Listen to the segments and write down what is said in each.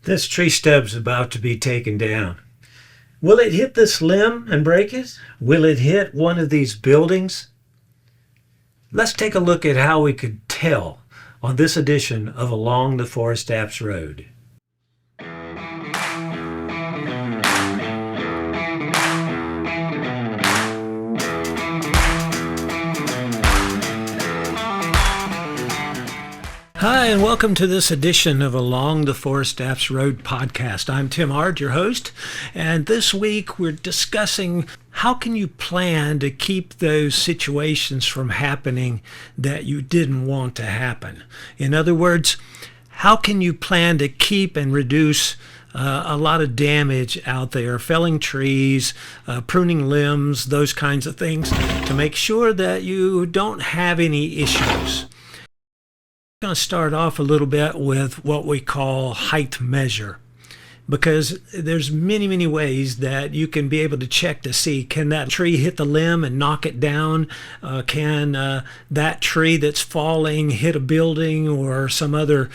This tree stub's about to be taken down. Will it hit this limb and break it? Will it hit one of these buildings? Let's take a look at how we could tell on this edition of Along the ForestApps Road. Hi, and welcome to this edition of Along the ForestApps Road podcast. I'm Tim Hard, your host, and this week we're discussing how can you plan to keep those situations from happening that you didn't want to happen. In other words, how can you plan to keep and reduce a lot of damage out there, felling trees, pruning limbs, those kinds of things, to make sure that you don't have any issues. I'm going to start off a little bit with what we call height measure, because there's many ways that you can be able to check to see, can that tree hit the limb and knock it down? Can that tree that's falling hit a building or some other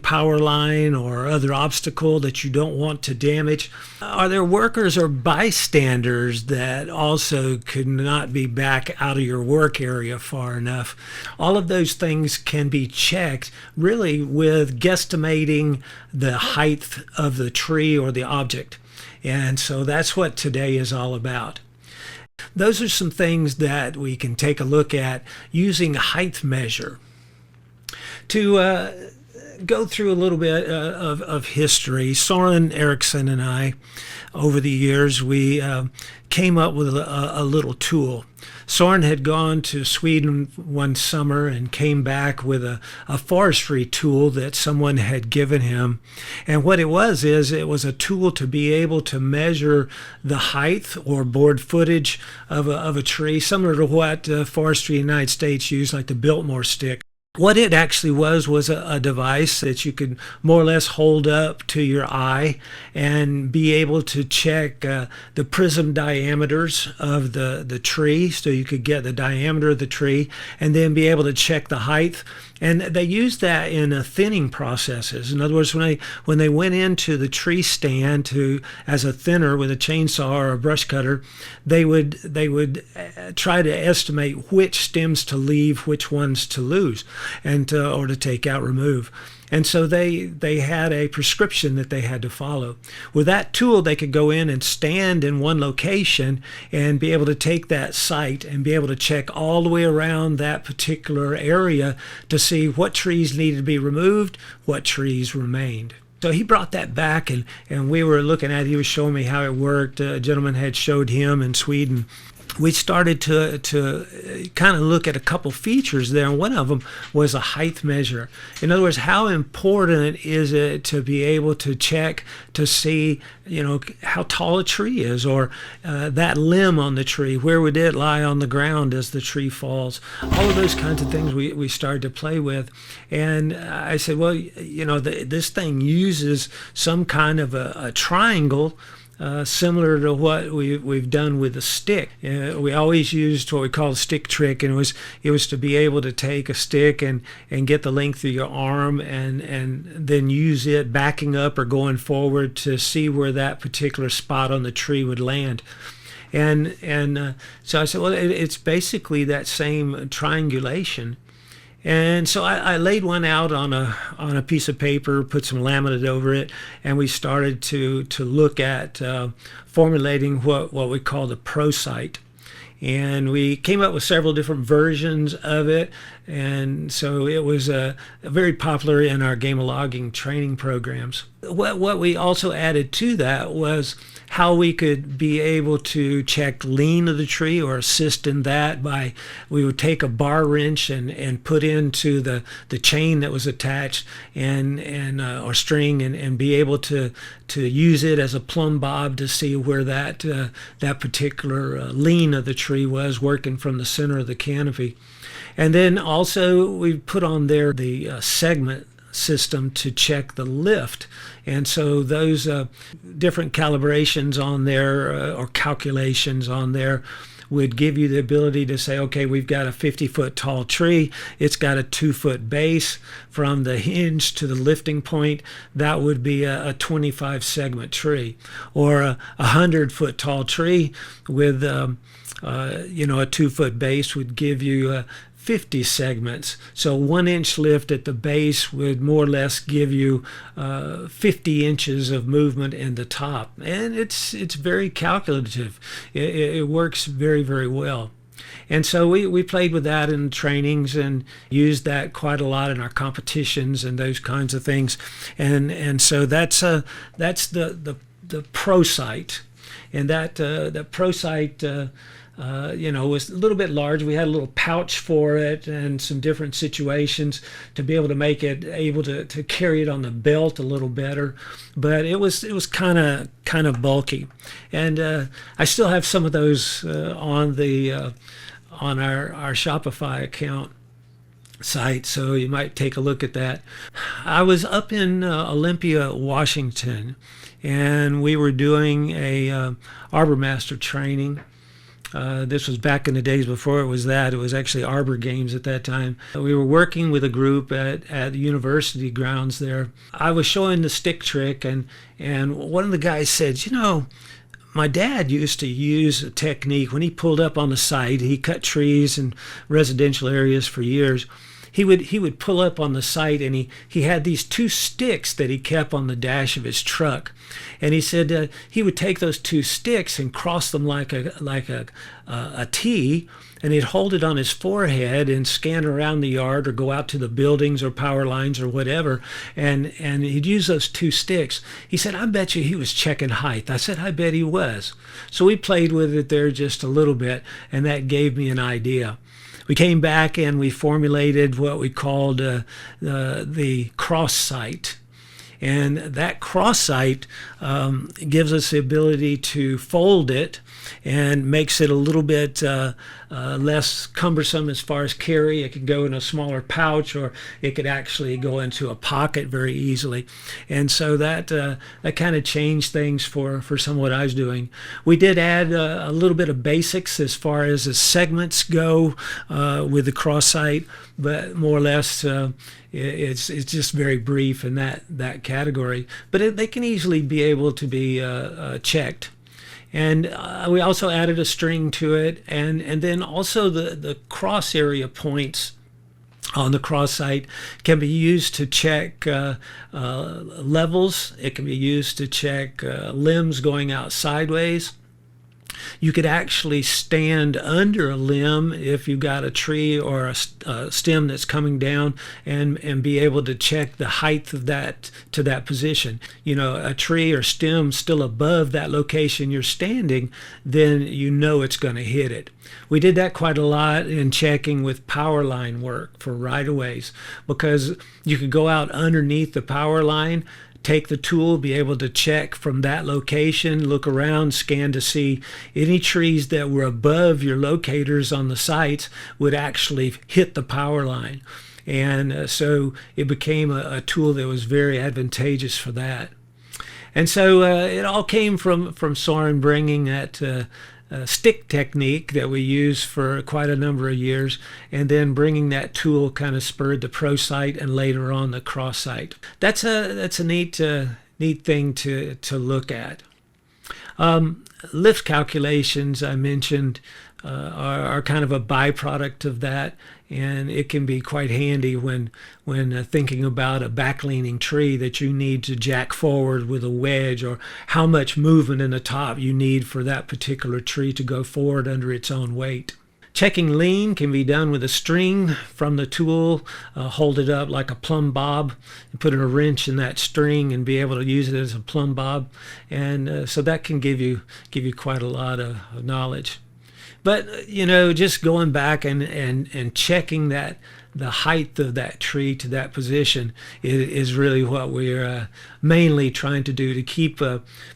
power line or other obstacle that you don't want to damage? Are there workers or bystanders that also could not be back out of your work area far enough? All of those things can be checked really with guesstimating the height of the tree or the object. And so that's what today is all about. Those are some things that we can take a look at using a height measure. To go through a little bit of history, Soren Eriksson and I, over the years, we came up with a little tool. Soren had gone to Sweden one summer and came back with a forestry tool that someone had given him. And what it was a tool to be able to measure the height or board footage of a tree, similar to what Forestry United States used, like the Biltmore stick. What it actually was a device that you could more or less hold up to your eye and be able to check the prism diameters of the tree, so you could get the diameter of the tree and then be able to check the height. And they used that in thinning processes. In other words, when they went into the tree stand as a thinner with a chainsaw or a brush cutter, they would try to estimate which stems to leave, which ones to lose, and or to take out, remove. And so they had a prescription that they had to follow. With that tool, they could go in and stand in one location and be able to take that site and be able to check all the way around that particular area to see what trees needed to be removed, what trees remained. So he brought that back, and we were looking at it. He was showing me how it worked. A gentleman had showed him in Sweden. We started to kind of look at a couple features there, and one of them was a height measure. In other words, how important is it to be able to check to see, how tall a tree is, or that limb on the tree, where would it lie on the ground as the tree falls? All of those kinds of things we started to play with. And I said, well, this thing uses some kind of a triangle, similar to what we've done with a stick. We always used what we call a stick trick, and it was to be able to take a stick and get the length of your arm and then use it backing up or going forward to see where that particular spot on the tree would land. And so I said, well, it's basically that same triangulation. And so I laid one out on a piece of paper, put some laminate over it, and we started to look at formulating what we call the pro site. And we came up with several different versions of it, and so it was very popular in our game logging training programs. What we also added to that was how we could be able to check lean of the tree, or assist in that by, we would take a bar wrench and put into the chain that was attached and or string, and be able to use it as a plumb bob to see where that particular lean of the tree was, working from the center of the canopy. And then also we put on there the segment system to check the lift. And so those different calibrations on there, or calculations on there, would give you the ability to say, okay, we've got a 50-foot tall tree. It's got a 2-foot base. From the hinge to the lifting point, that would be a 25 segment tree. Or a 100-foot tall tree with a 2-foot base would give you 50 segments. So 1-inch lift at the base would more or less give you 50 inches of movement in the top. And it's very calculative. It works very, very well. And so we played with that in trainings and used that quite a lot in our competitions and those kinds of things. And so that's the Pro Sight. And that Pro Sight was a little bit large. We had a little pouch for it and some different situations to be able to make it able to carry it on the belt a little better. But it was kind of bulky. And I still have some of those on our Shopify account site, so you might take a look at that. I was up in Olympia, Washington, and we were doing a Arbor Master training. This was back in the days before it was that. It was actually Arbor Games at that time. We were working with a group at the university grounds there. I was showing the stick trick, and one of the guys said, my dad used to use a technique when he pulled up on the site. He cut trees in residential areas for years. He would pull up on the site, and he had these 2 sticks that he kept on the dash of his truck. And he said he would take those 2 sticks and cross them like a T, and he'd hold it on his forehead and scan around the yard or go out to the buildings or power lines or whatever, and he'd use those 2 sticks. He said, I bet you he was checking height. I said, I bet he was. So we played with it there just a little bit, and that gave me an idea. We came back and we formulated what we called the cross sight. And that cross sight gives us the ability to fold it and makes it a little bit less cumbersome as far as carry. It can go in a smaller pouch, or it could actually go into a pocket very easily. And so that kind of changed things for some of what I was doing. We did add a little bit of basics as far as the segments go with the cross sight, but more or less it's just very brief in that category. But they can easily be able to be checked. And we also added a string to it, and then also the cross area points on the cross sight can be used to check levels. It can be used to check limbs going out sideways. You could actually stand under a limb if you've got a tree or a stem that's coming down and be able to check the height of that to that position. A tree or stem still above that location you're standing, then it's going to hit it. We did that quite a lot in checking with power line work for right-of-ways, because you could go out underneath the power line, take the tool, be able to check from that location, look around, scan to see any trees that were above your locators on the sites would actually hit the power line. And so it became a tool that was very advantageous for that. And so it all came from Soren bringing that stick technique that we used for quite a number of years, and then bringing that tool kind of spurred the Pro Sight and later on the Cross Sight. That's a neat thing to look at. Lift calculations I mentioned are kind of a byproduct of that, and it can be quite handy when thinking about a back-leaning tree that you need to jack forward with a wedge, or how much movement in the top you need for that particular tree to go forward under its own weight. Checking lean can be done with a string from the tool, hold it up like a plumb bob, and put a wrench in that string and be able to use it as a plumb bob, and so that can give you quite a lot of knowledge. But just going back and checking that the height of that tree to that position is really what we're mainly trying to do, to keep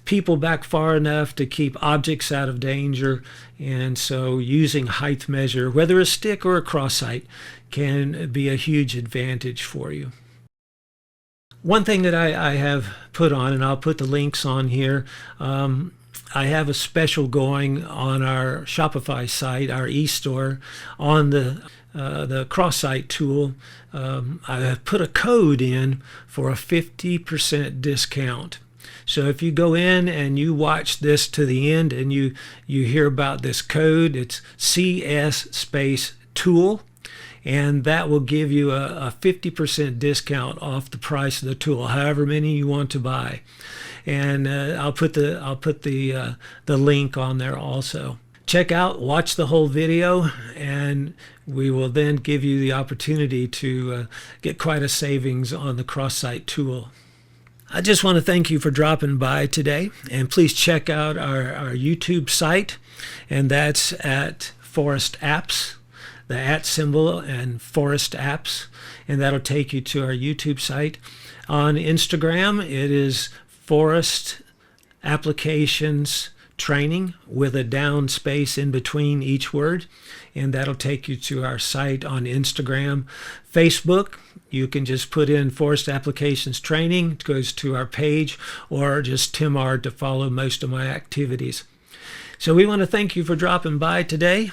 people back far enough to keep objects out of danger. And so using height measure, whether a stick or a cross sight, can be a huge advantage for you. One thing that I have put on, and I'll put the links on here, I have a special going on our Shopify site, our e-store, on the cross-site tool. I have put a code in for a 50% discount. So if you go in and you watch this to the end and you hear about this code, it's CS space tool, and that will give you a 50% discount off the price of the tool, however many you want to buy. And I'll put the link on there also. Check out, watch the whole video, and we will then give you the opportunity to get quite a savings on the cross-site tool. I just want to thank you for dropping by today, and please check out our YouTube site, and that's at ForestApps, the @ symbol and ForestApps, and that'll take you to our YouTube site. On Instagram, it is Forest Applications Training with a down space in between each word, and that'll take you to our site on Instagram. Facebook, you can just put in Forest Applications Training. It goes to our page, or just Tim Ard to follow most of my activities. So we want to thank you for dropping by today,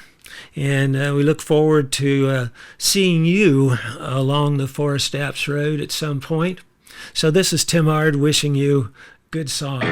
and we look forward to seeing you along the ForestApps Road at some point. So this is Tim Ard wishing you good song.